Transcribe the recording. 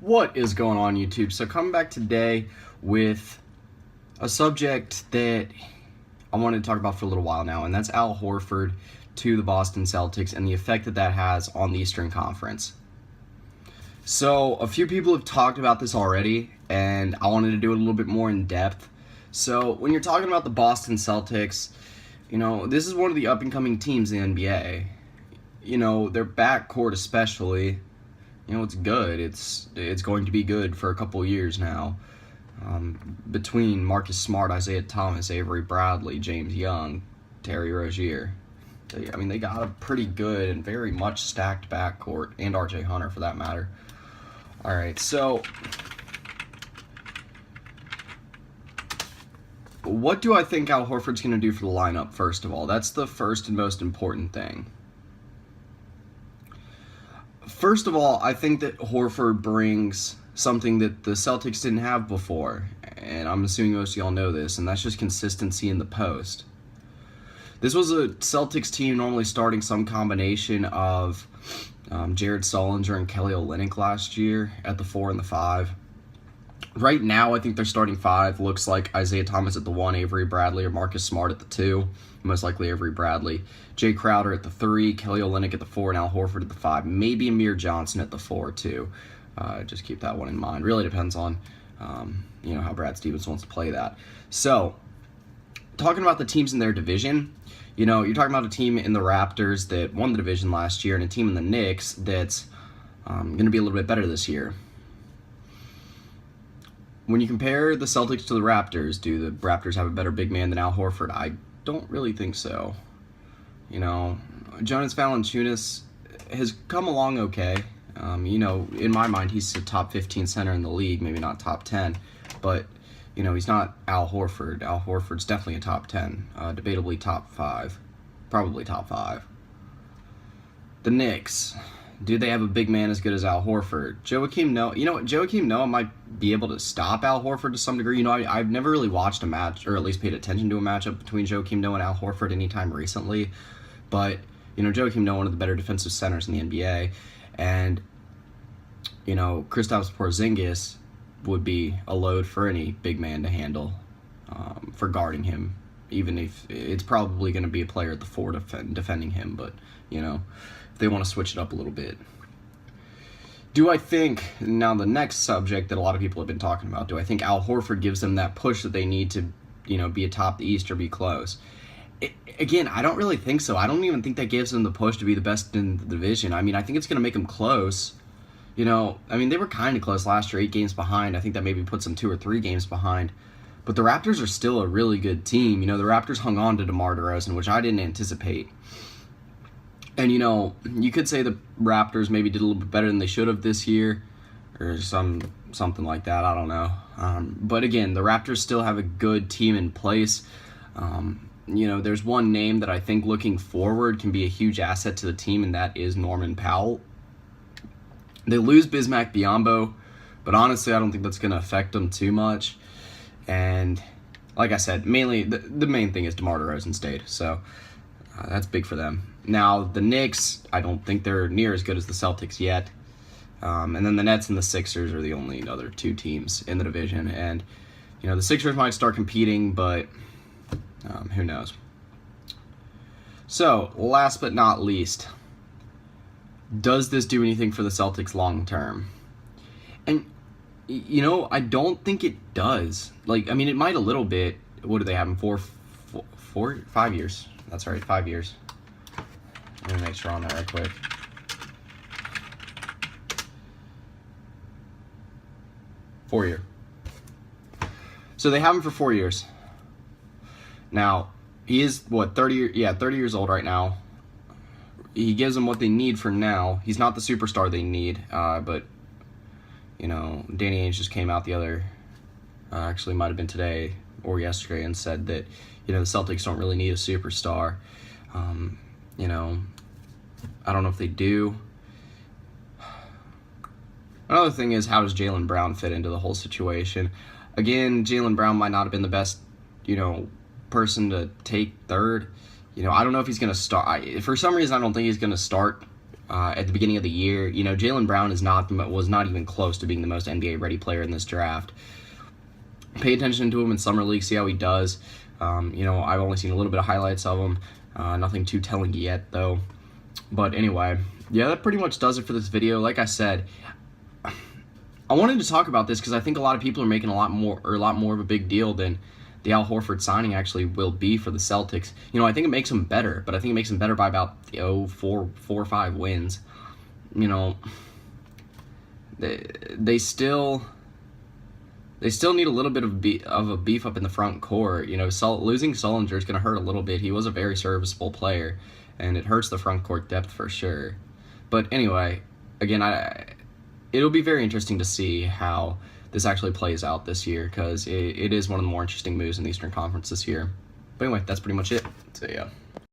What is going on, YouTube? So coming back today with a subject that I wanted to talk about for a little while now, and that's Al Horford to the Boston Celtics and the effect that that has on the Eastern Conference. So a few people have talked about this already, and I wanted to do it a little bit more in depth. So when you're talking about the Boston Celtics, this is one of the up-and-coming teams in the NBA. Their backcourt especially, it's good. It's going to be good for a couple of years now. Between Marcus Smart, Isaiah Thomas, Avery Bradley, James Young, Terry Rozier. They got a pretty good and very much stacked backcourt, and RJ Hunter for that matter. All right, so what do I think Al Horford's going to do for the lineup, first of all? That's the first and most important thing. First of all, I think that Horford brings something that the Celtics didn't have before, and I'm assuming most of y'all know this, and that's just consistency in the post. This was a Celtics team normally starting some combination of Jared Sullinger and Kelly Olynyk last year at the 4 and the 5. Right now, I think their starting 5 looks like Isaiah Thomas at the 1, Avery Bradley or Marcus Smart at the 2, most likely Avery Bradley, Jay Crowder at the 3, Kelly Olynyk at the 4, and Al Horford at the 5. Maybe Amir Johnson at the 4 too. Just keep that one in mind. Really depends on how Brad Stevens wants to play that. So, talking about the teams in their division, you're talking about a team in the Raptors that won the division last year and a team in the Knicks that's going to be a little bit better this year. When you compare the Celtics to the Raptors, do the Raptors have a better big man than Al Horford? I don't really think so. Jonas Valanciunas has come along okay. In my mind, he's a top 15 center in the league, maybe not top 10, but he's not Al Horford. Al Horford's definitely a top 10, debatably top 5, probably top 5. The Knicks, do they have a big man as good as Al Horford? Joakim Noah, Joakim Noah might be able to stop Al Horford to some degree. I've never really watched a match, or at least paid attention to a matchup between Joakim Noah and Al Horford anytime recently, but Joakim Noah, one of the better defensive centers in the NBA, and Kristaps Porzingis would be a load for any big man to handle for guarding him, even if it's probably going to be a player at the 4 defending him, but if they want to switch it up a little bit. Do I think, now the next subject that a lot of people have been talking about, do I think Al Horford gives them that push that they need to be atop the East or be close? Again, I don't really think so. I don't even think that gives them the push to be the best in the division. I think it's going to make them close. They were kind of close last year, 8 games behind. I think that maybe puts them 2 or 3 games behind. But the Raptors are still a really good team. The Raptors hung on to DeMar DeRozan, which I didn't anticipate. And, you could say the Raptors maybe did a little bit better than they should have this year, or something like that. I don't know. But again, the Raptors still have a good team in place. There's one name that I think looking forward can be a huge asset to the team, and that is Norman Powell. They lose Bismack Biyombo, but honestly, I don't think that's going to affect them too much. And like I said, mainly the main thing is DeMar DeRozan stayed, so that's big for them. Now, the Knicks, I don't think they're near as good as the Celtics yet. And then the Nets and the Sixers are the only other 2 teams in the division. And, the Sixers might start competing, but who knows. So, last but not least, does this do anything for the Celtics long term? And, I don't think it does. It might a little bit. What do they have in 5 years? That's right, 5 years. Let me make sure on that right quick. 4 year. So they have him for 4 years. Now, he is, 30 years old right now. He gives them what they need for now. He's not the superstar they need, but, Danny Ainge just came out actually might have been today or yesterday, and said that, the Celtics don't really need a superstar. I don't know if they do. Another thing is, how does Jaylen Brown fit into the whole situation? Again, Jaylen Brown might not have been the best, person to take third. I don't know if he's going to start. For some reason, I don't think he's going to start at the beginning of the year. You know, Jaylen Brown was not even close to being the most NBA ready player in this draft. Pay attention to him in summer league, see how he does. You know, I've only seen a little bit of highlights of him. Nothing too telling yet, though. But anyway, yeah, that pretty much does it for this video. Like I said, I wanted to talk about this because I think a lot of people are making a lot more of a big deal than the Al Horford signing actually will be for the Celtics. You know, I think it makes them better, but I think it makes them better by about 4 or 5 wins. You know, they still need a little bit of a beef up in the front court. You know, losing Sullinger is going to hurt a little bit. He was a very serviceable player, and it hurts the front court depth for sure. But anyway, again, it'll be very interesting to see how this actually plays out this year, because it is one of the more interesting moves in the Eastern Conference this year. But anyway, that's pretty much it. So yeah.